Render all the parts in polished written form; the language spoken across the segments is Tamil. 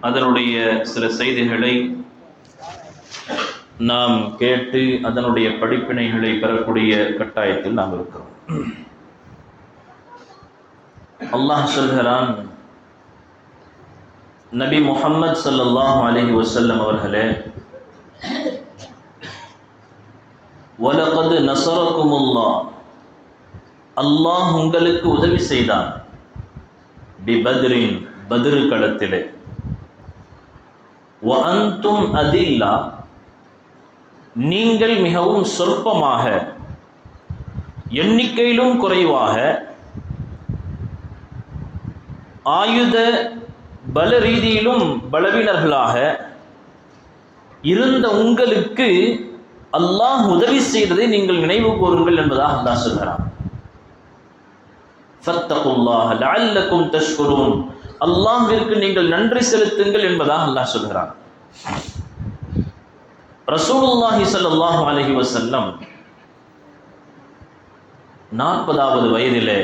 அதனுடைய சில செய்திகளை நாம் கேட்டு அதனுடைய படிப்பினைகளை பெறக்கூடிய கட்டாயத்தில் நாம் இருக்கிறோம். அல்லாஹ் சொல்கிறான், நபி முஹம்மது ஸல்லல்லாஹு அலைஹி வஸல்லம் அவர்களே, வலகத் நஸரகுமுல்லாஹ், அல்லாஹ் உங்களுக்கு உதவி செய்தான், பிபத்ரின், பத்ர் களத்திலே, வ அன்தும் அதில்லா, நீங்கள் மிகவும் சொற்பமாக, எண்ணிக்கையிலும் குறைவாக, ஆயுத பல ரீதியிலும் பலவீனர்களாக இருந்த உங்களுக்கு அல்லாஹ் உதவி செய்ததை நீங்கள் நினைவு கூறுங்கள் என்பதாக அல்லாஹ் சொல்கிறான். ஃபத்தகுல்லாஹ லஅல்லகும் தஷ்குரூன், அல்லாஹ்விற்கு நீங்கள் நன்றி செலுத்துங்கள் என்பதாக அல்லாஹ் சொல்கிறான். ரசூலுல்லாஹி ஸல்லல்லாஹு அலைஹி வஸல்லம் 40வது வயதிலே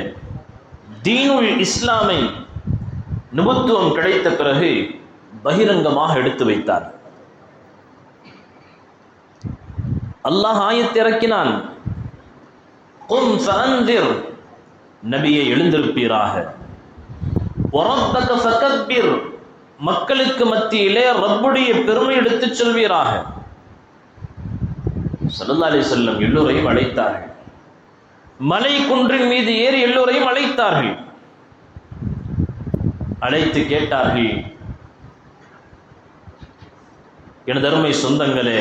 தீனுல் இஸ்லாமை நுபுத்துவம் கிடைத்த பிறகு பகிரங்கமாக எடுத்து வைத்தார். அல்லாஹ் ஆயத்தை இறக்கினான், கும் ஃபஅன்திர், நபியை எழுந்திருப்பீராக, வரப்பக ஃபகப்பிர், மக்களுக்கு மத்தியிலே ரப்புடைய பெருமை எடுத்துச் சொல்வீராக. ஸல்லல்லாஹு அலைஹி வஸல்லம் எல்லோரையும் அழைத்தார்கள். மலை குன்றின் மீது ஏறி எல்லோரையும் அழைத்தார்கள். அழைத்து கேட்டார்கள், எனது அருமை சொந்தங்களே,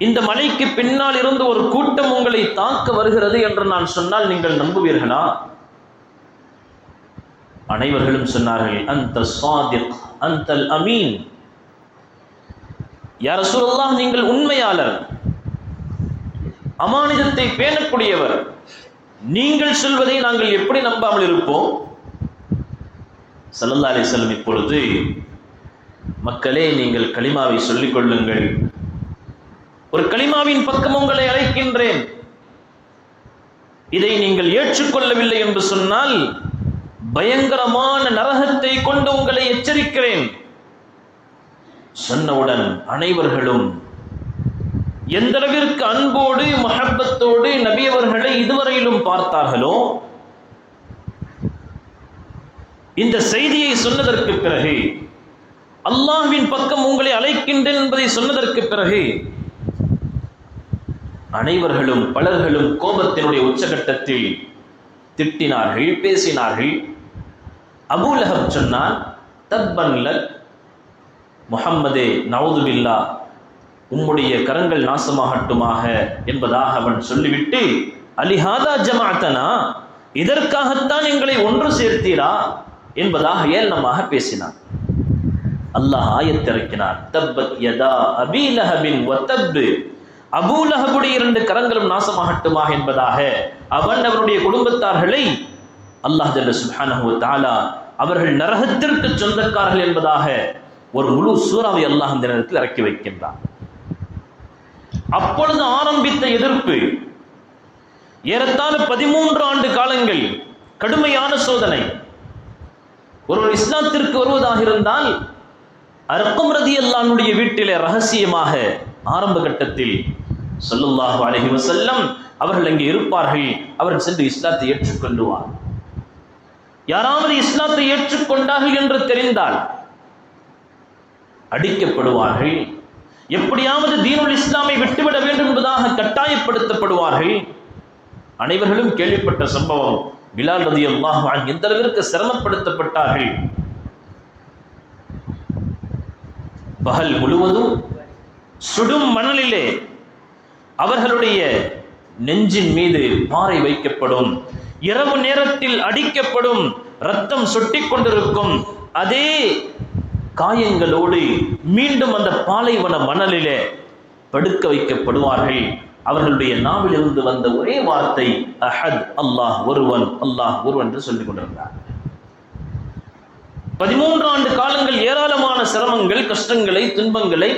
இந்த மலைக்கு பின்னால் இருந்து ஒரு கூட்டம் உங்களை தாக்க வருகிறது என்று நான் சொன்னால் நீங்கள் நம்புவீர்களா? அனைவர்களும் சொன்னார்கள், அந்த சாதிக், அந்தல் அமீன், யா ரசூலல்லாஹ், நீங்கள் உண்மையாளர், அமானிதத்தை பேணக்கூடியவர், நீங்கள் சொல்வதை நாங்கள் எப்படி நம்பாமல் இருப்போம்? ஸல்லல்லாஹு அலைஹி வஸல்லம் இப்பொழுது, மக்களே, நீங்கள் கலிமாவை சொல்லிக் கொள்ளுங்கள், ஒரு கலிமாவின் பக்கம் உங்களை அழைக்கின்றேன், இதை நீங்கள் ஏற்றுக்கொள்ளவில்லை என்று சொன்னால் பயங்கரமான நரகத்தை கொண்டு உங்களை எச்சரிக்கிறேன். சொன்னவுடன் அனைவர்களும் எந்த அளவிற்கு அன்போடு மஹப்பத்தோடு நபி அவர்களை இதுவரையிலும் பார்த்தார்களோ, இந்த செய்தியை சொன்னதற்கு பிறகு, அல்லாஹ்வின் பக்கம் உங்களை அழைக்கின்றேன் என்பதை சொன்னதற்கு பிறகு, அனைவர்களும் பலர்களும் கோபத்தினுடைய உச்சகட்டத்தில் திட்டினார்கள், பேசினார்கள். அபூ லஹப் சொன்னான், தப்பன் லக் முஹம்மதே, நவுது பில்லாஹ், உம்முடைய கரங்கள் நாசமாகட்டுமாக என்பதாக அவன் சொல்லிவிட்டு, அலிஹாதா ஜமாஅத்தனா, இதற்காகத்தான் எங்களை ஒன்று சேர்த்தீரா என்பதாக ஏளனமாக பேசினான். அல்லாஹ் ஆயத்திறக்கினார், தப்பத் யதா அபீ லஹபின் வ தப், அபூ லஹபுடைய 2 கரங்களும் நாசமாகட்டுமாக என்பதாக அவன் அவருடைய குடும்பத்தார்களை அல்லாஹ் ஜல்ல சுப்ஹானஹு வ தஆலா அவர்கள் நரகத்திற்கு சொந்தக்காரர்கள் என்பதாக ஒரு முழு சூறாவை அல்லாஹ் அந்த நேரத்தில் இறக்கி வைக்கின்றான். அப்பொழுது ஆரம்பித்த எதிர்ப்பு ஏறத்தாழ 13 ஆண்டு காலங்கள் கடுமையான சோதனை. ஒருவர் இஸ்லாத்திற்கு வருவதாக இருந்தால் அர்கம் ரலியல்லாஹு அன்ஹுடைய வீட்டிலே ரகசியமாக ஆரம்ப கட்டத்தில் ஸல்லல்லாஹு அலைஹி வஸல்லம் அவர்கள் அங்கே இருப்பார்கள். அவர்கள் சென்று இஸ்லாத்தை ஏற்றுக்கொள்வார். யாராவது இஸ்லாத்தை ஏற்றுக்கொண்டார்கள் என்று தெரிந்தால் அடிக்கப்படுவார்கள். எப்படியாவது தீனுல் இஸ்லாமை விட்டுவிட வேண்டும் என்பதாக கட்டாயப்படுத்தப்படுவார்கள். அனைவர்களும் கேள்விப்பட்ட சம்பவம், பிலால் ரலியல்லாஹு அன்ஹு எந்த அளவிற்கு சிரமப்படுத்தப்பட்டார்கள். பகல் முழுவதும் சுடும் மணலிலே அவர்களுடைய நெஞ்சின் மீது பாறை வைக்கப்படும், இரவு நேரத்தில் அடிக்கப்படும், ரத்தம் சொட்டிக் கொண்டிருக்கும். அதே காயங்களோடு மீண்டும் அந்த பாலைவன மணலிலே படுக்க வைக்கப்படுவார்கள். அவர்களுடைய நாவிலிருந்து வந்த ஒரே வார்த்தை அஹத், அல்லாஹ் ஒருவன், அல்லாஹ் ஒருவன் என்று சொல்லிக் கொண்டிருந்தார். 13 ஆண்டு காலங்கள் ஏராளமான சிரமங்கள், கஷ்டங்களை, துன்பங்களை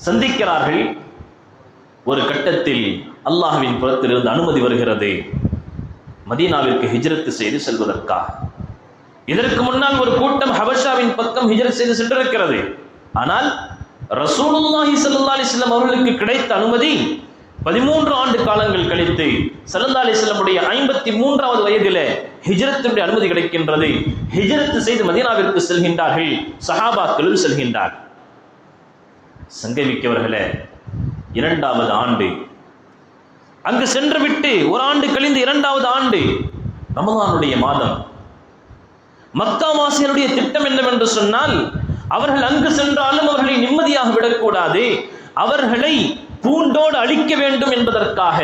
சந்திக்கிறார்கள். ஒரு கட்டத்தில் அல்லாஹ்வின் புறத்திலிருந்து அனுமதி வருகிறது மதீனாவிற்கு ஹிஜ்ரத் செய்து செல்வதற்காக. இதற்கு முன்னால் ஒரு கூட்டம் ஹபஷாவின் பக்கம் ஹிஜ்ரத் செய்து சென்றிருக்கிறது. ஆனால் ரசூலுல்லாஹி ஸல்லல்லாஹு அலைஹி வஸல்லம் அவர்களுக்கு கிடைத்த அனுமதி 13 ஆண்டு காலங்கள் கழித்து ஸல்லல்லாஹு அலைஹி வஸல்லமுடைய 53வது வயதிலே ஹிஜ்ரத்துடைய அனுமதி கிடைக்கின்றது. ஹிஜ்ரத் செய்து மதீனாவிற்கு செல்கின்றார்கள், சஹாபாக்களும் செல்கின்றார். சங்கமிக்கவர்களே, 2வது ஆண்டு அங்கு சென்று விட்டு ஒரு ஆண்டு கழிந்து 2வது ஆண்டு ரமலானுடைய மாதம். மக்காவாசிகளுடைய திட்டம் என்னவென்று சொன்னால், அவர்கள் அங்கு சென்றாலும் அவர்களை நிம்மதியாக விடக்கூடாது, அவர்களை பூண்டோடு அழிக்க வேண்டும் என்பதற்காக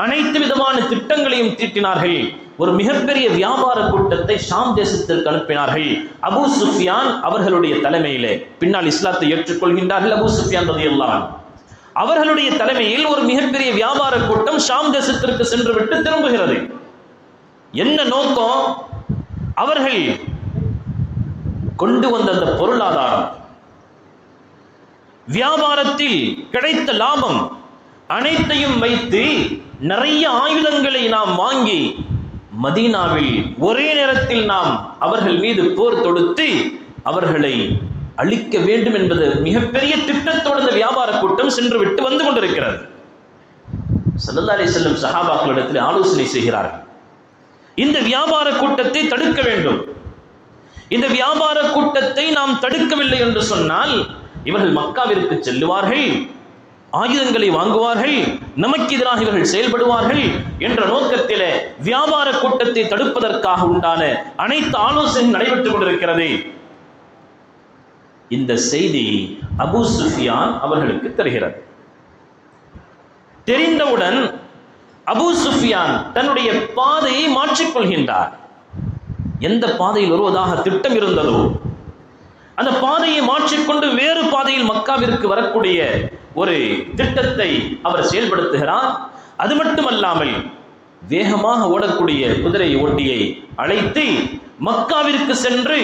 அனைத்து விதமான திட்டங்களையும் தீட்டினார்கள். ஒரு மிகப்பெரிய வியாபார கூட்டத்தை ஷாம் தேசத்திற்கு அனுப்பினார்கள். அபூ சுஃபியான் அவர்களுடைய தலைமையிலே, பின்னால் இஸ்லாத்தை ஏற்றுக்கொள்கின்றார்கள் அபூ சுஃபியான் ரலியல்லாஹு அன்ஹு. அவர்களுடைய தலைமையில் ஒரு மிகப்பெரிய வியாபார கூட்டம் ஷாம் தேசத்திற்கு சென்று விட்டு திரும்புகிறது. என்ன நோக்கம்? அவர்கள் கொண்டு வந்த அந்த பொருளாதாரம், வியாபாரத்தில் கிடைத்த லாபம் அனைத்தையும் வைத்து நிறைய ஆயுதங்களை நாம் வாங்கி மதீனாவில் ஒரே நேரத்தில் நாம் அவர்கள் மீது போர் தொடுத்து அவர்களை அழிக்க வேண்டும் என்பது மிகப்பெரிய திட்டத்தோடு இந்த வியாபார கூட்டம் சென்று விட்டு வந்து கொண்டிருக்கிறது. ஸல்லல்லாஹு அலைஹி வஸல்லம் சஹாபாக்களிடத்தில் ஆலோசனை செய்கிறார்கள். இந்த வியாபார கூட்டத்தை தடுக்க வேண்டும். இந்த வியாபார கூட்டத்தை நாம் தடுக்கவில்லை என்று சொன்னால் இவர்கள் மக்காவிற்கு செல்லுவார்கள், ஆயுதங்களை வாங்குவார்கள், நமக்கு எதிராக இவர்கள் செயல்படுவார்கள் என்ற நோக்கத்திலே வியாபார கூட்டத்தை தடுப்பதற்காக உண்டான அனைத்து ஆலோசனை நடைபெற்றுக் கொண்டிருக்கிறது. இந்த செய்தி அபூ சுஃபியான் அவர்களுக்கு தெரிகிறது. தெரிந்தவுடன் அபூ சுஃபியான் தன்னுடைய பாதையை மாற்றிக்கொள்கின்றார். எந்த பாதையில் வருவதாக திட்டம் இருந்ததோ அந்த பாதையை மாற்றிக்கொண்டு வேறு பாதையில் மக்காவிற்கு வரக்கூடிய ஒரு திட்டத்தை அவர் செயல்படுத்துகிறார். அது மட்டுமல்லாமல் வேகமாக ஓடக்கூடிய குதிரை ஓட்டியை அழைத்து மக்காவிற்கு சென்று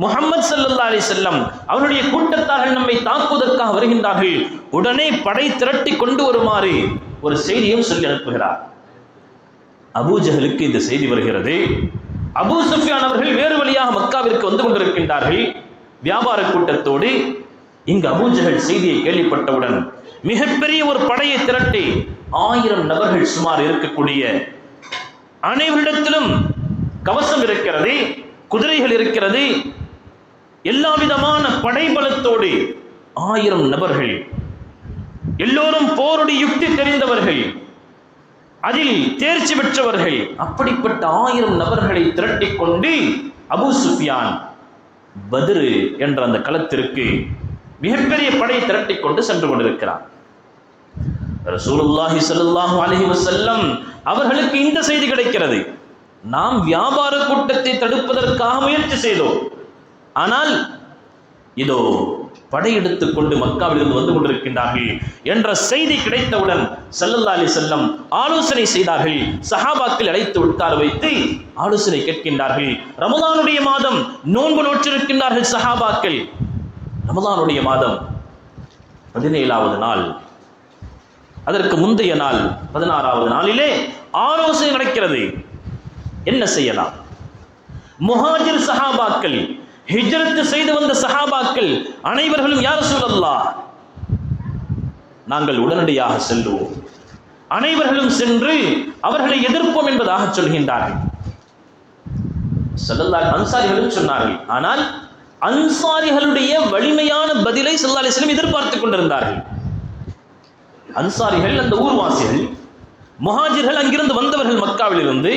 முஹம்மது ஸல்லல்லாஹு அலைஹி வஸல்லம் அவருடைய கூட்டத்தார்கள் நம்மை தாக்குவதற்காக வருகின்றார்கள், உடனே படை திரட்டி கொண்டு வருமாறு ஒரு செய்தியும் சொல்லி அனுப்புகிறார். அபூ ஜஹலுக்கு இந்த செய்தி வருகிறது. அபூ சுஃபியான் அவர்கள் வேறு வழியாக மக்காவிற்கு வந்து கொண்டிருக்கின்றார்கள் வியாபார கூட்டத்தோடு. இங்கு அபூ ஜஹல் செய்தியை கேள்விப்பட்டவுடன் மிகப்பெரிய ஒரு படையை திரட்டி 1000 நபர்கள் சுமார் இருக்கக்கூடிய, அனைவரிடத்திலும் கவசம் இருக்கிறது, குதிரைகள் இருக்கிறது, எல்லா விதமான படைபலத்தோடு 1000 நபர்கள், எல்லோரும் போருடைய யுக்தி தெரிந்தவர்கள், அதில் தேர்ச்சி பெற்றவர்கள். அப்படிப்பட்ட 1000 நபர்களை திரட்டிக் கொண்டு அபூ சுஃபியான் பத்ரு என்ற அந்த களத்திற்கு மிகப்பெரிய படை திரட்டிக் கொண்டு சென்று கொண்டிருக்கிறார். ரசூலுல்லாஹி ஸல்லல்லாஹு அலைஹி வஸல்லம் அவர்களுக்கு இந்த செய்தி கிடைக்கிறது. நாம் வியாபார கூட்டத்தை தடுப்பதற்காக முயற்சி செய்தோம், ஆனால் இதோ படையெடுத்துக் கொண்டு மக்காவிலிருந்து வந்து கொண்டிருக்கின்றார்கள் என்ற செய்தி கிடைத்தவுடன் ஸல்லல்லாஹு அலைஹி வஸல்லம் ஆலோசனை செய்தார்கள். சஹாபாக்கள் அழைத்து உட்கார வைத்து ஆலோசனை கேட்கின்றார்கள். ரமலானுடைய மாதம், நோன்பு நோற்றிருக்கின்றார்கள் சஹாபாக்கள். ரமலானுடைய மாதம் 17வது நாள், அதற்கு முந்தைய நாள் 16வது நாளிலே ஆலோசனை நடக்கிறது. என்ன செய்யலாம்? முஹாஜிர் சஹாபாக்கள், ஹிஜ்ரத் செய்து வந்த சஹாபாக்கள் அனைவர்களும் யா ரசூலல்லாஹ், நாங்கள் உடனடியாக செல்வோம், அனைவர்களும் சென்று அவர்களை எதிர்ப்போம் என்பதாக சொல்கின்றார்கள். ஸல்லல்லாஹு அன்சாரிகளும் சொன்னார்கள். ஆனால் அன்சாரிகளுடைய வலிமையான பதிலை ஸல்லல்லாஹு அலைஹி வஸல்லம் எதிர்பார்த்துக் கொண்டிருந்தார்கள். அன்சாரிகள் அந்த ஊர்வாசிகள், முஹாஜிர்கள் அங்கிருந்து வந்தவர்கள் மக்காவில் இருந்து,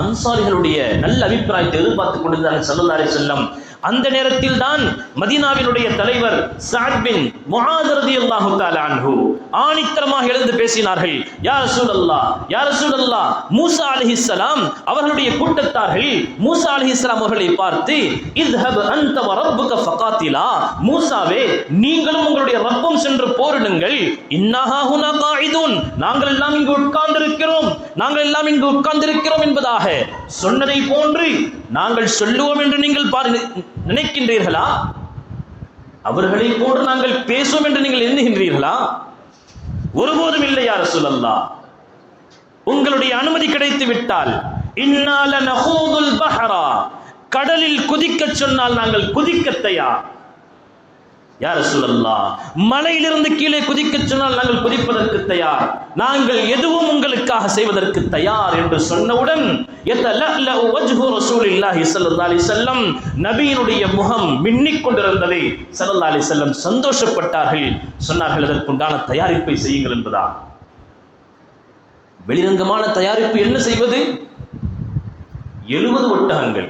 அன்சாரிகளுடைய நல்ல அபிப்பிராயத்தை எதிர்பார்த்துக் கொண்டிருந்தார்கள் ஸல்லல்லாஹு அலைஹி வஸல்லம். அந்த நேரத்தில் தான் மதீனாவினுடைய தலைவர் சஅத் பின் முஆத் ரலியல்லாஹு தஆலா அன்ஹு ஆணித்தரமாக எழுந்து பேசினார்கள். யா ரசூலல்லாஹ், யா ரசூலல்லாஹ், மூசா அலைஹிஸ்ஸலாம் அவர்களுடைய கூட்டத்தார்கள் மூசா அலைஹிஸ்ஸலாம் அவர்களை பார்த்து இத்ஹப் அன்த வ ரப்புக ஃபகாத்திலா, மூசாவே நீங்களும் உங்களுடைய ரப்பும் சென்று போரிடுங்கள், இன்னஹா ஹுனா காயிதுன், நாங்கள் எல்லாம் இங்கு உட்கார்ந்திருக்கிறோம், நாங்கள் எல்லாம் இங்கு உட்கார்ந்திருக்கிறோம் என்பதாக சொன்னதை போன்று நாங்கள் சொல்லுவோம் என்று நீங்கள் நினைக்கின்றீர்களா? அவர்களை போன்று நாங்கள் பேசுவோம் என்று நீங்கள் எண்ணுகின்றீர்களா? ஒருபோதும் இல்லை யா ரசூலல்லாஹ். உங்களுடைய அனுமதி கிடைத்து விட்டால் இன்னா லனஹூதுல் பஹரா, கடலில் குதிக்க சொன்னால் நாங்கள் குதிக்க தயார். யா ரசூலல்லாஹ், மலையிலிருந்து கீழே குதிக்க சொன்னால் நாங்கள் குதிப்பதற்கு தயார், நாங்கள் எதுவும் உங்களுக்காக செய்வதற்கு தயார் என்று சொன்னவுடன் யதலஅலு வஜ்ஹு ரசூலில்லாஹி ஸல்லல்லாஹு அலைஹி வஸல்லம், நபியினுடைய முகம் மின்னிக் கொண்டிருந்ததை ஸல்லல்லாஹு அலைஹி வஸல்லம் சந்தோஷப்பட்டார்கள். சொன்னார்கள், அதற்குண்டான தயாரிப்பை செய்யுங்கள் என்பதா. வெளிரங்கமான தயாரிப்பு என்ன செய்வது? 70 ஒட்டகங்கள்.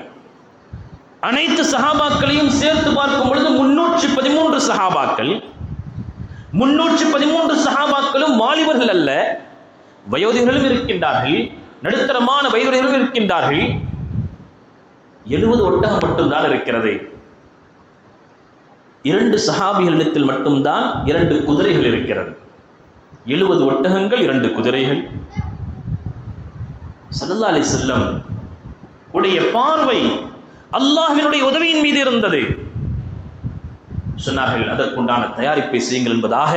அனைத்து சஹாபாக்களையும் சேர்த்து பார்க்கும் பொழுது 313 சஹாபாக்கள். 313 சஹாபாக்களும் வாலிபர்கள் அல்ல, வயோதிகர்களும் இருக்கின்றார்கள், நடுத்தரமான வயோதிகர்களும் இருக்கின்றார்கள். 70 ஒட்டகம் மட்டும்தான் இருக்கிறது. 2 சஹாபிகளிடத்தில் மட்டும்தான் 2 குதிரைகள் இருக்கிறது. 70 ஒட்டகங்கள், 2 குதிரைகள். ஸல்லல்லாஹு அலைஹி வஸல்லம் உடைய பார்வை அல்லாஹ்வினுடைய உதவியின் மீது இருந்தது. சொன்னார்கள், அதற்குண்டான தயாரிப்பை செய்யுங்கள் என்பதாக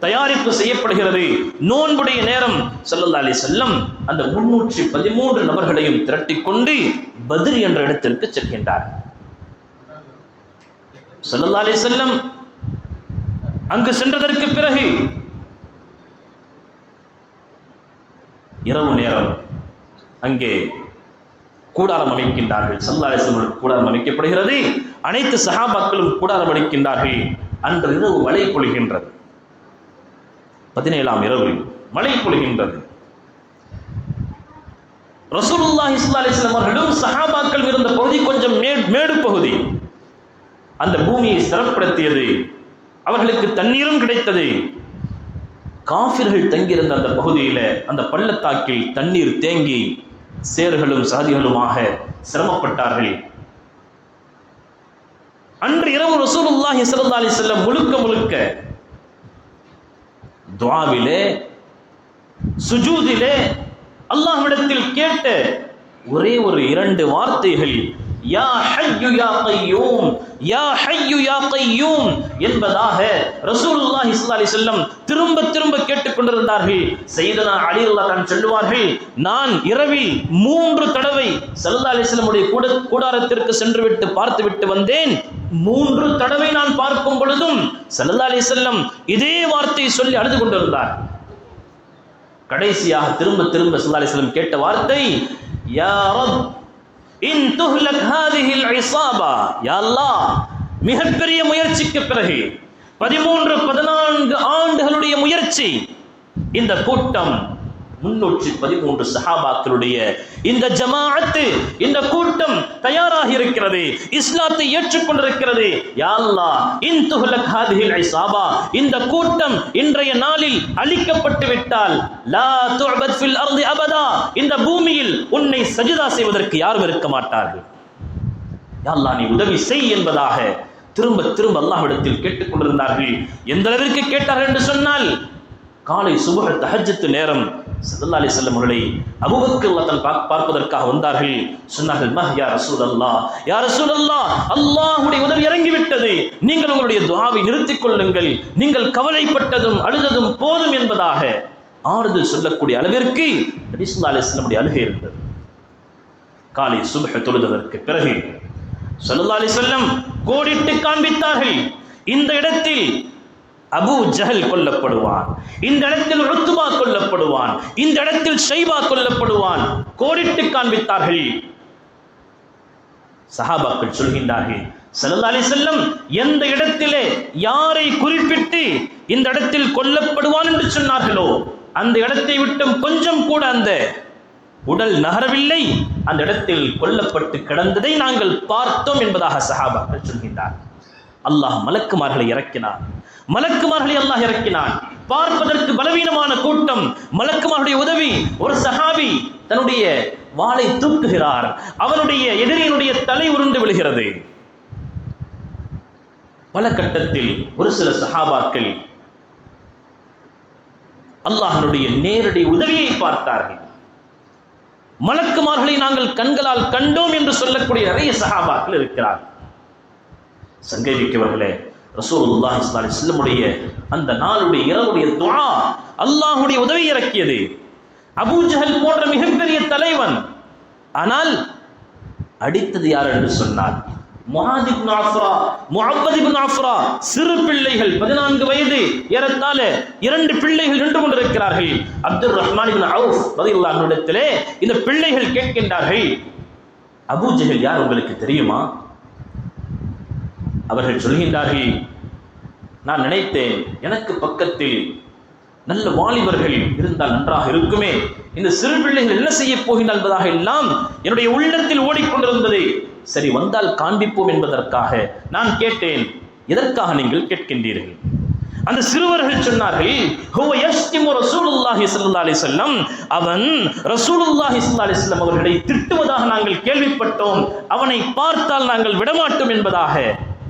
தயாரிப்பு செய்யப்படுகிறது. நோன்புடைய நேரம் ஸல்லல்லாஹு அலைஹி வஸல்லம் அந்த 313 நபர்களையும் திரட்டிக் கொண்டு பத்ர் என்ற இடத்திற்கு செல்கின்றார். ஸல்லல்லாஹு அலைஹி வஸல்லம் அங்கு சென்றதற்கு பிறகு இரவு நேரம் அங்கே கூடாரம் அமைக்கின்றார்கள். ஸல்லல்லாஹு அலைஹி வஸல்லம் கூடாரம் அமைக்கப்படுகிறது. அனைத்து சஹாபாக்களும் கூடாரம் அமைக்கின்றார்கள். அன்று இரவு மழை பொழிகின்றது. 17ஆம் இரவு மழை பொழிகின்றது. ரசூலுல்லாஹி ஸல்லல்லாஹு அலைஹி வஸல்லம் அவர்களும் சஹாபாக்கள் இருந்த பகுதி கொஞ்சம் மேடு பகுதி. அந்த பூமியை ஸ்திரப்படுத்தியது, அவர்களுக்கு தண்ணீரும் கிடைத்தது. காஃபிர்கள் தங்கியிருந்த அந்த பகுதியில அந்த பள்ளத்தாக்கில் தண்ணீர் தேங்கி சேர்களும் சாதிகளுமாக சிரமப்பட்டார்கள். அன்று இரவு ரசூலுல்லாஹி ஸல்லல்லாஹு அலைஹி வஸல்லம் முழுக்க துஆவிலே, சுஜூதிலே அல்லாஹ்விடத்தில் கேட்ட ஒரே ஒரு 2 வார்த்தைகள், யா ஹய்யு யா கய்யூம், யா ஹய்யு யா கய்யூம் என்பதாக ரசூலுல்லாஹி ஸல்லல்லாஹு அலைஹி வஸல்லம் திரும்ப கேட்டுக்கொண்டிருந்தார்கள். சையதுனா அலி ரலியல்லாஹு அன்ஹு சொல்லுவார்கள், நான் இரவில் 3 தடவை ஸல்லல்லாஹு அலைஹி வஸல்லம் உடைய கூடாரத்திற்கு சென்றுவிட்டு பார்த்துவிட்டு வந்தேன். 3 தடவை நான் பார்க்கும் பொழுதும் ஸல்லல்லாஹு அலைஹி வஸல்லம் இதே வார்த்தையை சொல்லி அழுது கொண்டிருந்தார். கடைசியாக திரும்ப ஸல்லல்லாஹு அலைஹி வஸல்லம் கேட்ட வார்த்தை, யா ரப் இன் துஹ்லக் ஹாதிஹில் இஸாபா, யா அல்லாஹ், மிகப்பெரிய முயற்சிக்கு பிறகு 13-14 ஆண்டுகளுடைய முயற்சி, இந்த கூட்டம் 313 சஹாபாக்களுடைய இந்த ஜமாஅத்து, இந்த கூட்டம் தயாராக இருக்கிறது, இஸ்லாத்தை ஏற்றுக்கொண்டிருக்கிறது. யா அல்லாஹ், இன் துஹ்லக் ஹாதிஹில் இஸாபா, இந்த கூட்டம் இன்றைய நாளில் அழிக்கப்பட்டு விட்டால் லா துஅபத் ஃபில் அர்தி அபதா, இந்த பூமியில் உன்னை சஜிதா செய்வதற்கு யாரும் இருக்க மாட்டார்கள். யா அல்லாஹ், நீ உதவி செய் என்பதாக திரும்ப அல்லாஹ்விடத்தில் கேட்டுக்கொண்டிருந்தார்கள். எந்த அளவிற்கு கேட்டார்கள் என்று சொன்னால், காலை சுபஹ் தஹஜ்ஜத் நேரம் ஸல்லல்லாஹு அலைஹி வஸல்லம் அவர்களை அபூபக்கர் ரலியல்லாஹு பார்ப்பதற்காக வந்தார்கள். சொன்னார்கள், மஹ் யா ரசூலல்லாஹ், யா ரசூலல்லாஹ், அல்லாஹ்வுடைய உதவி இறங்கிவிட்டது, நீங்கள் உங்களுடைய துஆவை நிறுத்திக் கொள்ளுங்கள், நீங்கள் கவலைப்பட்டதும் அழுததும் போதும் என்பதாக ஆறுதல் சொல்லக்கூடிய அளவிற்கு நபி ஸல்லல்லாஹு அலைஹி வஸல்லம் அழுகை இருந்தது. காலை சுபஹ் தொழுததற்கு பிறகு ஸல்லல்லாஹு அலைஹி வஸல்லம் கோடிட்டு காண்பித்தார்கள், இந்த இடத்தில் அபூ ஜஹல் கொல்லப்படுவான், இந்த இடத்தில் உத்பா கொல்லப்படுவான், இந்த இடத்தில் ஷைபா கொல்லப்படுவான், கோடிட்டு காண்பித்தார்கள். சஹாபாக்கள் சொல்கின்றார்கள், ஸல்லல்லாஹு அலைஹி வஸல்லம் எந்த இடத்திலே யாரை குறிப்பிட்டு இந்த இடத்தில் கொல்லப்படுவான் என்று சொன்னார்களோ அந்த இடத்தை விட்டும் கொஞ்சம் கூட அந்த உடல் நகரவில்லை, அந்த இடத்தில் கொல்லப்பட்டு கிடந்ததை நாங்கள் பார்த்தோம் என்பதாக சஹாபாக்கள் சொல்கின்றார். அல்லாஹ் மலக்குமார்களை இறக்கினான், மலக்குமார்களை அல்லாஹ் இறக்கினான். பார்ப்பதற்கு பலவீனமான கூட்டம், மலக்குமாருடைய உதவி. ஒரு சஹாபி தன்னுடைய வாளை தூக்குகிறார், அவனுடைய எதிரியினுடைய தலை உருண்டு விழுகிறது. பல கட்டத்தில் ஒரு சில சஹாபாக்கள் அல்லாஹ்வுடைய நேரடி உதவியை பார்த்தார்கள். மலக்குமார்களை நாங்கள் கண்களால் கண்டோம் என்று சொல்லக்கூடிய நிறைய சஹாபாக்கள் இருக்கிறார். சங்கைவிக்கவர்களே, ரசூலுல்லாஹி ஸல்லல்லாஹு அலைஹி வஸல்லம் அந்த நாளுடைய இரவுடைய துஆ அல்லாஹ்வுடைய உதவி இறக்கியது. அபூ ஜஹல் போன்ற மிகப்பெரிய தலைவன், ஆனால் அடித்தது யார் என்று சொன்னார் முஆத் இப்னு அஃப்ரா, முஅப்பத் இப்னு அஃப்ரா. சிறு பிள்ளைகள், 14 வயது, ஏறத்தாழ 2 பிள்ளைகள் நின்று கொண்டிருக்கிறார்கள். அப்துர் ரஹ்மான் இப்னு அவுஃப் ரலியல்லாஹு அன்ஹு இடத்திலே இந்த பிள்ளைகள் கேட்கின்றார்கள், அபூ ஜஹல் யார் உங்களுக்கு தெரியுமா? அவர்கள் சொல்கின்றார்கள், நான் நினைத்தேன் எனக்கு பக்கத்தில் நல்ல வாலிபர்கள் இருந்தால் நன்றாக இருக்குமே, இந்த சிறு பிள்ளைகள் என்ன செய்ய போகின்றார் என்பதாக எல்லாம் என்னுடைய உள்ளத்தில் ஓடிக்கொண்டிருந்தது. சரி, வந்தால் காண்பிப்போம் என்பதற்காக நான் கேட்டேன். எதற்காக நீங்கள் கேட்கின்றீர்கள்? அந்த சிறுவர்கள் சொன்னார்கள், ஹுவ யஷ்திமு ரசூலுல்லாஹி ஸல்லல்லாஹு அலைஹி வஸல்லம், அவன் ரசூலுல்லாஹி ஸல்லல்லாஹு அலைஹி வஸல்லம் அவர்களை திட்டுவதாக நாங்கள் கேள்விப்பட்டோம், அவனை பார்த்தால் நாங்கள் விடமாட்டோம் என்பதாக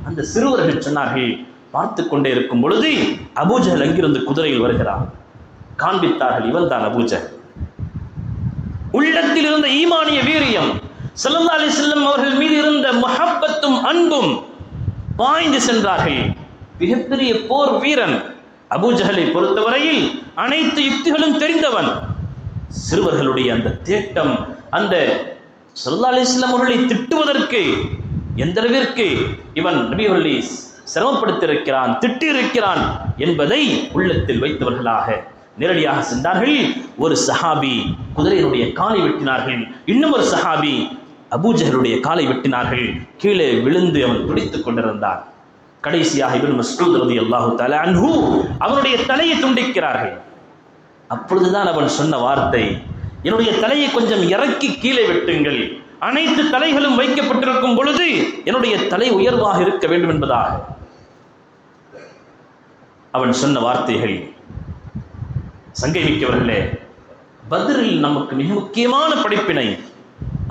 அந்த சிறுவர்கள் சொன்னார்கள். பார்த்து கொண்டே இருக்கும் பொழுது அபூ ஜஹல் அங்கிருந்து குதிரையில் வருகிறான். காண்பித்தார்கள், இவன் தான் அபூ ஜஹல். உள்ளத்தில் இருந்த ஈமானிய வீரியம், ஸல்லல்லாஹு அலைஹி வஸல்லம் அவர்கள் மீது இருந்த முஹப்பத்தும் அன்பும் பாய்ந்து சென்றார்கள். மிகப்பெரிய போர் வீரன் அபூ ஜஹலை பொறுத்தவரையில் அனைத்து யுக்திகளும் தெரிந்தவன். சிறுவர்களுடைய அந்த தேட்டம், அந்த ஸல்லல்லாஹு அலைஹி வஸல்லம் அவர்களை திட்டுவதற்கு எந்த அளவிற்கு இவன் நபி அவர்களை சிரமப்படுத்தியிருக்கிறான், திட்டிருக்கிறான் என்பதை உள்ளத்தில் வைத்தவர்களாக நேரடியாக சென்றார்கள். ஒரு சஹாபி குதிரையினுடைய காலை வெட்டினார்கள், இன்னும் ஒரு சஹாபி அபூ ஜஹலுடைய காலை வெட்டினார்கள். கீழே விழுந்து அவன் துடித்துக் கொண்டிருந்தான். கடைசியாக இப்னு மஸ்ஊத் ரலியல்லாஹு தஆலா அன்ஹு அவனுடைய தலையை துண்டிக்கிறார்கள். அப்பொழுதுதான் அவன் சொன்ன வார்த்தை, என்னுடைய தலையை கொஞ்சம் இறக்கி கீழே வெட்டுங்கள், அனைத்து தலைகளும் வைக்கப்பட்டிருக்கும் பொழுது என்னுடைய தலை உயர்வாக இருக்க வேண்டும் என்பதாக அவன் சொன்ன வார்த்தைகள். சங்கை மிக்கவர்களே, பத்ரில் நமக்கு மிக முக்கியமான படிப்பினை,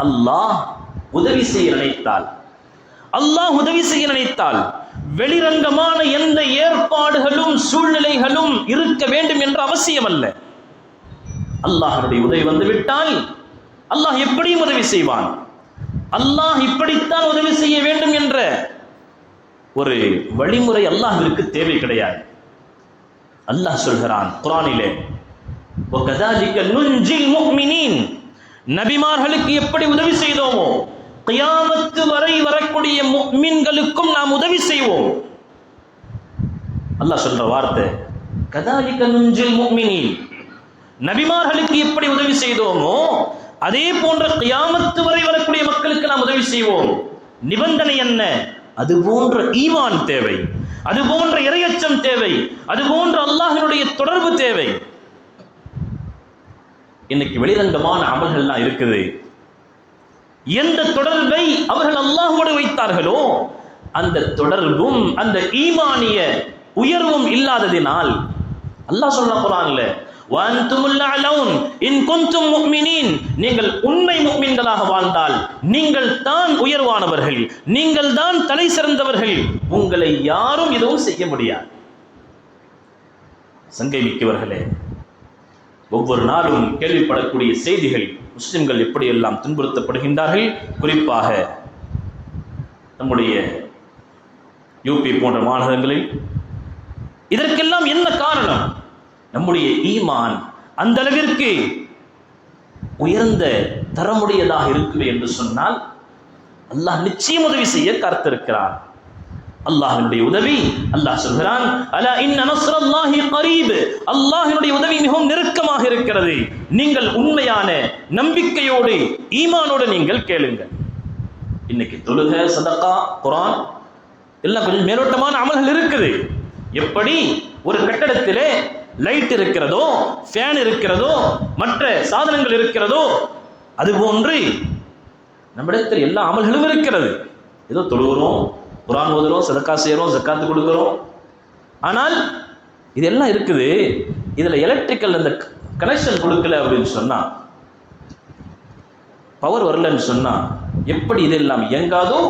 அல்லாஹ் உதவி செய்ய நினைத்தால், அல்லாஹ் உதவி செய்ய நினைத்தால் வெளிரங்கமான எந்த ஏற்பாடுகளும் சூழ்நிலைகளும் இருக்க வேண்டும் என்ற அவசியம் அல்ல. அல்லாஹ்வுடைய உதவி வந்துவிட்டால் அல்லாஹ் எப்படியும் உதவி செய்வான். அல்லாஹ் இப்படித்தான் உதவி செய்ய வேண்டும் என்ற ஒரு வழிமுறை அல்லாஹ்விற்கு தேவை கிடையாது. அல்லாஹ் சொல்கிறான் குர்ஆனிலே, وَكَذَلِكَ نُنْجِي الْمُؤْمِنِينَ, நபிமார்களுக்கு எப்படி உதவி செய்தோமோ கியாமத் வரை வரக்கூடிய முஃமின்களுக்கும் நாம் உதவி செய்வோம். அல்லாஹ் சொல்ற வார்த்தை كَذَلِكَ نُنْجِي الْمُؤْمِنِينَ, நபிமார்களுக்கு எப்படி உதவி செய்தோமோ அதே போன்ற கியாமத் வரை வரக்கூடிய மக்களுக்கு நாம் உதவி செய்வோம். நிபந்தனை என்ன? அது போன்ற ஈமான் தேவை, அது போன்ற இறையச்சம் தேவை, அது போன்ற அல்லாஹ்வினுடைய தொடர்பு தேவை. இன்னைக்கு வெளிரங்கமான அமல்கள்லாம் இருக்குது. எந்த தொடர்பை அவர்கள் அல்லாஹ்வோடு வைத்தார்களோ அந்த தொடர்பும் அந்த ஈமானிய உயர்வும் இல்லாததினால் அல்லாஹ் சொல்ற குர்ஆன்ல, வஅன்துமுல் அலவுன் இன் குன்தும் முஃமினீன், நீங்கள் உண்மை முஃமின்களாக வாழ்ந்தால் நீங்கள் தான் உயர்வானவர்கள், நீங்கள் தான் தலை சிறந்தவர்கள், உங்களை யாரும் எதுவும் செய்ய முடியாது. சங்கை மிக்கவர்களே, ஒவ்வொரு நாளும் கேள்விப்படக்கூடிய செய்திகள், முஸ்லிம்கள் எப்படியெல்லாம் துன்புறுத்தப்படுகின்றார்கள். குறிப்பாக நம்முடைய யூபி போன்ற மாநிலங்களில். இதற்கெல்லாம் என்ன காரணம்? நம்முடைய ஈமான் அந்த அளவிற்கு உயர்ந்த தரமுடையதாக இருக்குது என்று சொன்னால் அல்லாஹ் நிச்சயம் உதவி செய்ய காத்திருக்கிறான். அல்லாஹ்வினுடைய உதவி, அல்லாஹ் சொல்கிறான், அலா இன்ன நஸ்ரல்லாஹி கரீப், அல்லாஹ்வினுடைய உதவி மிகவும் நெருக்கமாக இருக்கிறது, நீங்கள் உண்மையான நம்பிக்கையோடு ஈமானோடு நீங்கள் கேளுங்கள். இன்னைக்கு தொழுகை, சதகா, குர்ஆன் எல்லாம் கொஞ்சம் மேலோட்டமான அமல்கள் இருக்குது. எப்படி ஒரு கட்டடத்திலே லைட் இருக்கிறதோ, ஃபேன் இருக்கிறதோ, மற்ற சாதனங்கள் இருக்கிறதோ, அதுபோன்று நம்மிடத்தில் எல்லா அமல்களும் இருக்கிறது. ஏதோ தொழுகிறோம், குர்ஆன் ஓதுறோம், சதகா செய்கிறோம், ஜக்காத்து கொடுக்கிறோம், ஆனால் இதெல்லாம் இருக்குது. இதுல எலக்ட்ரிக்கல் அந்த கனெக்ஷன் கொடுக்கல அப்படின்னு சொன்னா, பவர் வரலன்னு சொன்னா எப்படி இதெல்லாம் இயங்காதோ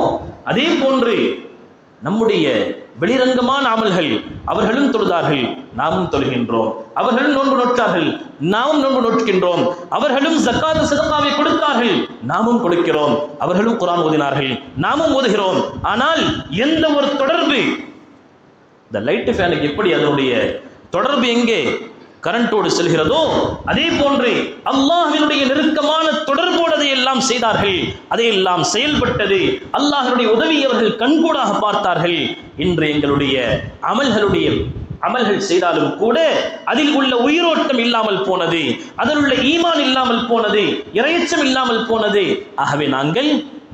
அதே போன்று நம்முடைய வெளிரங்கமான அமல்கள், அவர்களும் தொழுதார்கள், நாமும் தொழுகின்றோம், அவர்களும் நோன்பு நோட்டார்கள், நாமும் நோன்பு நோட்கின்றோம், அவர்களும் ஜக்காத் சதகாவை கொடுத்தார்கள், நாமும் கொடுக்கிறோம், அவர்களும் குர்ஆன் ஓதினார்கள், நாமும் ஓதுகிறோம். ஆனால் எந்த ஒரு தொடர்பு, இந்த லைட் ஃபேனுக்கு எப்படி அதனுடைய தொடர்பு எங்கே? கரண்டோடு செல்கிறதோ அதே போன்று அல்லாஹ்வினுடைய நெருக்கமான தொடர்போடு அதையெல்லாம் செய்தார்கள், அதையெல்லாம் செயல்பட்டது. அல்லாஹ்வுடைய உதவி அவர்கள் கண்கூடாக பார்த்தார்கள். இன்று எங்களுடைய அமல்கள் செய்தாலும் கூட அதில் உள்ள உயிரோட்டம் இல்லாமல் போனது, அதில் உள்ள ஈமான் இல்லாமல் போனது, இறையச்சம் இல்லாமல் போனது. ஆகவே நாங்கள்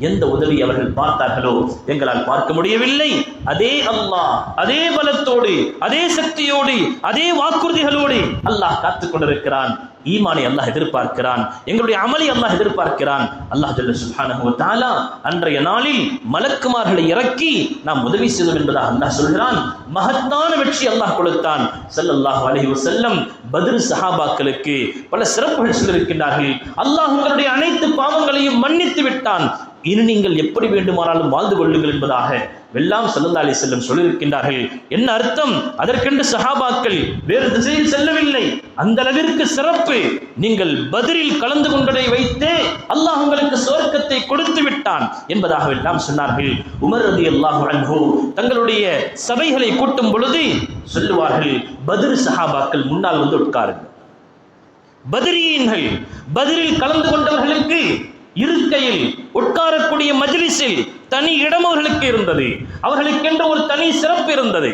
எந்த உதவி அவர்கள் பார்த்தார்களோ எங்களால் பார்க்க முடியவில்லை. அதே அல்லாஹ் அதே பலத்தோடு, அதே சக்தியோடு, அதே வாக்குறுதிகளோடு அல்லாஹ் காத்துக் கொண்டிருக்கிறான். ஈமானை அல்லாஹ் எதிர்பார்க்கிறான், எங்களுடைய அமலை அல்லாஹ் எதிர்பார்க்கிறான். அல்லாஹ் ஜல்ல சுப்ஹானஹு வ தஆலா அன்றைய நாளில் மலக்குமார்களை இறக்கி நாம் உதவி செய்தோம் என்பதாக அல்லாஹ் சொல்கிறான். மகத்தான வெற்றி அல்லாஹ் கொடுத்தான். ஸல்லல்லாஹு அலைஹி வஸல்லம் பத்ர் சஹாபாக்களுக்கு பல சிறப்புகள் சொல்லியிருக்கின்றார்கள். அல்லாஹ் உங்களுடைய அனைத்து பாவங்களையும் மன்னித்து விட்டான், இனி நீங்கள் எப்படி வேண்டுமானாலும் வாழ்ந்து கொள்ளுங்கள் என்பதாக வெல்லாம் ஸல்லல்லாஹு அலைஹி வஸல்லம் சொல்லியிருக்கின்றார்கள். என்ன அர்த்தம்? அதற்கென்று சஹாபாக்கள் வேறு திசையில் செல்லவில்லை. அந்த அளவிற்கு சிறப்பு. நீங்கள் பத்ரில் கலந்து கொண்டதை வைத்தே அல்லாஹ் உங்களுக்கு சுவர்க்கத்தை கொடுத்து விட்டான் என்பதாக எல்லாம் சொன்னார்கள். உமர் ரலியல்லாஹு அன்ஹு தங்களுடைய சபைகளை கூட்டும் பொழுது சொல்லுவார்கள், பத்ர் சஹாபாக்கள் முன்னால் வந்து உட்காருங்கள். பத்ரியீன்கள், பத்ரில் கலந்து கொண்டவர்களுக்கு இருக்கையில் உட்காரக்கூடிய மஜ்லிஸில் தனி இடம் அவர்களுக்கு இருந்தது, அவர்களுக்கென்று ஒரு தனி சிறப்பு இருந்தது.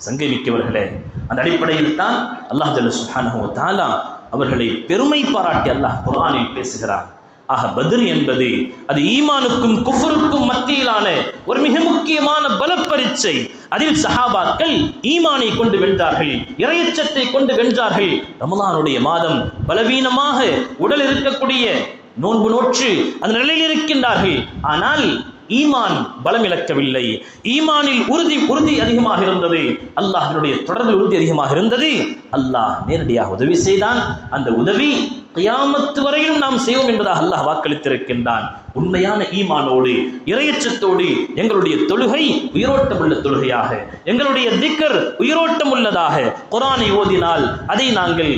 சங்கைமிக்கவர்களே, அந்த அடிப்படையில் தான் அல்லாஹ் ஜல்ல சுப்ஹானஹு வ தஆலா அவர்களை பெருமை பாராட்டி அல்லாஹ் குர்ஆனில் பேசுகிறார். ஆக பத்ர் என்பது அது ஈமானுக்கும் குஃப்ருக்கும் மத்தியிலான ஒரு மிக முக்கியமான பலப்பரீட்சை. அதில் சஹாபாக்கள் ஈமானை கொண்டு வென்றார்கள், இறையச்சத்தை கொண்டு வென்றார்கள். ரமலானுடைய மாதம் பலவீனமாக உடல் இருக்கக்கூடிய நோன்பு நோற்று அந்த நிலையில் இருக்கின்றார்கள். ஆனால் ஈமான் பலம் இழக்கவில்லை, ஈமானில் உறுதி அதிகமாக இருந்தது, அல்லாஹ்வினுடைய தொடர்பில் உறுதி அதிகமாக இருந்தது. அல்லாஹ் நேரடியாக உதவி செய்தான். அந்த உதவி கியாமத் வரையிலும் நாம் செய்வோம் என்பதாக அல்லாஹ் வாக்களித்திருக்கின்றான். உண்மையான ஈமானோடு, இறையச்சத்தோடு எங்களுடைய தொழுகை உயிரோட்டம் உள்ள தொழுகையாக, எங்களுடைய திக்ர் உயிரோட்டம் உள்ளதாக குர்ஆனை ஓதினால் அதை நாங்கள்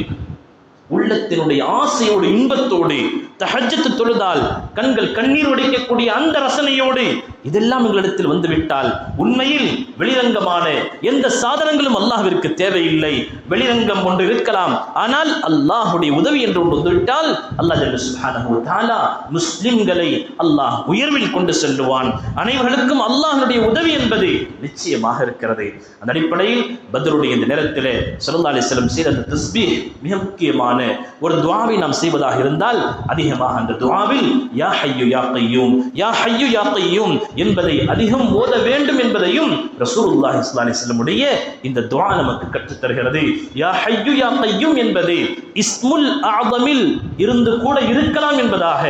உள்ளத்தினுடைய ஆசையோடு, இன்பத்தோடு, தஹஜ்ஜத் தொழுதால் கண்கள் கண்ணீர் வடிக்கக்கூடிய அந்த ரசனையோடு இதெல்லாம் எங்களிடத்தில் வந்துவிட்டால் உண்மையில் வெளிரங்கமான எந்த சாதனங்களும் அல்லாஹ்விற்கு தேவையில்லை. வெளிரங்கம் ஒன்று இருக்கலாம், ஆனால் அல்லாஹ்வுடைய உதவி என்று ஒன்று வந்துவிட்டால் அல்லாஹ் ஜல்ல சுப்ஹானஹு வ தஆலா முஸ்லிம்களை அல்லாஹ் உயர்வில் கொண்டு செல்லுவான். அனைவர்களுக்கும் அல்லாஹ்வுடைய உதவி என்பது நிச்சயமாக இருக்கிறது. அந்த அடிப்படையில் பத்ருடைய இந்த நேரத்தில் ஸல்லல்லாஹு அலைஹி வஸல்லம் செய்த அந்த தஸ்பீஹ் மிக முக்கியமான ஒரு துஆவை நாம் செய்வதாக இருந்தால் அதிகமாக அந்த துஆவில் யா ஹய்யு யா கய்யூம், யா ஹய்யு யா கய்யூம் என்பதை அதிகம் ஓத வேண்டும் என்பதையும் ரசூலுல்லாஹி ஸல்லல்லாஹு அலைஹி வஸல்லம் உடைய இந்த துஆ நமக்கு கற்றுத் தருகிறது. யா ஹய்யு யா கய்யூம் என்பது இஸ்முல் அஅதமில் இருந்து கூட இருக்கலாம் என்பதாக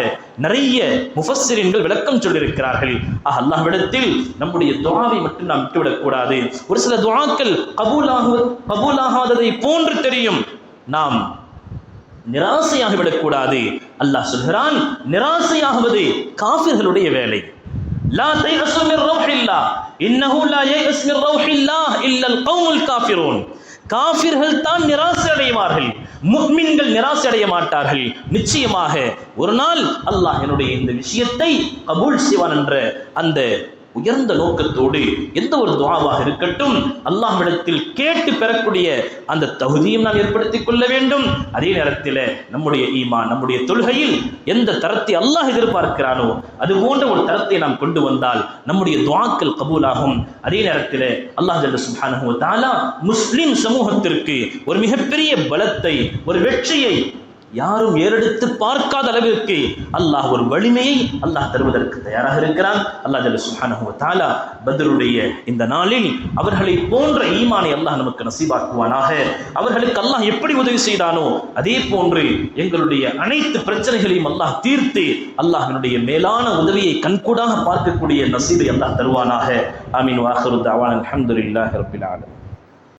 நிறைய முஃபஸ்ஸிரீன்கள் விளக்கம் சொல்லியிருக்கிறார்கள். அல்லாஹ்விடத்தில் நம்முடைய துஆவை மட்டும் நாம் விட்டுவிடக் கூடாது. ஒரு சில துஆக்கள் கபூலாகாததை போன்று தெரியும், நாம் நிராசையாகிவிடக் கூடாது. அல்லாஹ் சொல்கிறான், நிராசையாகுவது காஃபிர்களுடைய வேலை. லா தயஸு மின் ரௌஹில்லாஹ் இன்னஹு லா யயஸ் மின் ரௌஹில்லாஹ் இல்லல் கௌமுல் காஃபிரூன். காஃபிர்கள் தான் நிராசை அடைவார்கள், முஃமின்கள் நிராசை அடைய மாட்டார்கள். நிச்சயமாக ஒரு நாள் அல்லாஹ் என்னுடைய இந்த விஷயத்தை கபூல் செய்வான் என்ற அந்த உயர்ந்த நோக்கத்தோடு எந்த ஒரு துஆவாக இருக்கட்டும் அல்லாஹ்விடத்தில் கேட்டு பெறக்கூடிய அந்த தகுதியும் நாம் ஏற்படுத்திக் கொள்ள வேண்டும். அதே நேரத்தில் நம்முடைய ஈமான், நம்முடைய தொழுகையில் எந்த தரத்தை அல்லாஹ் எதிர்பார்க்கிறானோ அது போன்ற ஒரு தரத்தை நாம் கொண்டு வந்தால் நம்முடைய துஆக்கள் கபூலாகும். அதே நேரத்தில் அல்லாஹ் ஜல்ல சுப்ஹானஹு வ தஆலா முஸ்லிம் சமூகத்திற்கு ஒரு மிகப்பெரிய பலத்தை, ஒரு வெற்றியை யாரும் ஏறெடுத்து பார்க்காத அளவிற்கு அல்லாஹ் ஒரு வலிமையை அல்லாஹ் தருவதற்கு தயாராக இருக்கிறான். அல்லாஹ் ஜல்ல சுப்ஹானஹு வ தஆலா பத்ருடைய இந்த நாளில் அவர்களை போன்ற ஈமானை அல்லாஹ் நமக்கு நசீபாக்குவானாக. அவர்களுக்கு அல்லாஹ் எப்படி உதவி செய்தானோ அதே போன்று எங்களுடைய அனைத்து பிரச்சனைகளையும் அல்லாஹ் தீர்த்து அல்லாஹ்வினுடைய மேலான உதவியை கண்கூடாக பார்க்கக்கூடிய நசீபை அல்லாஹ் தருவானாக. ஆமீன். வ ஆகிரு தஅவானா அல்ஹம்துலில்லாஹி ரப்பில் ஆலமீன்.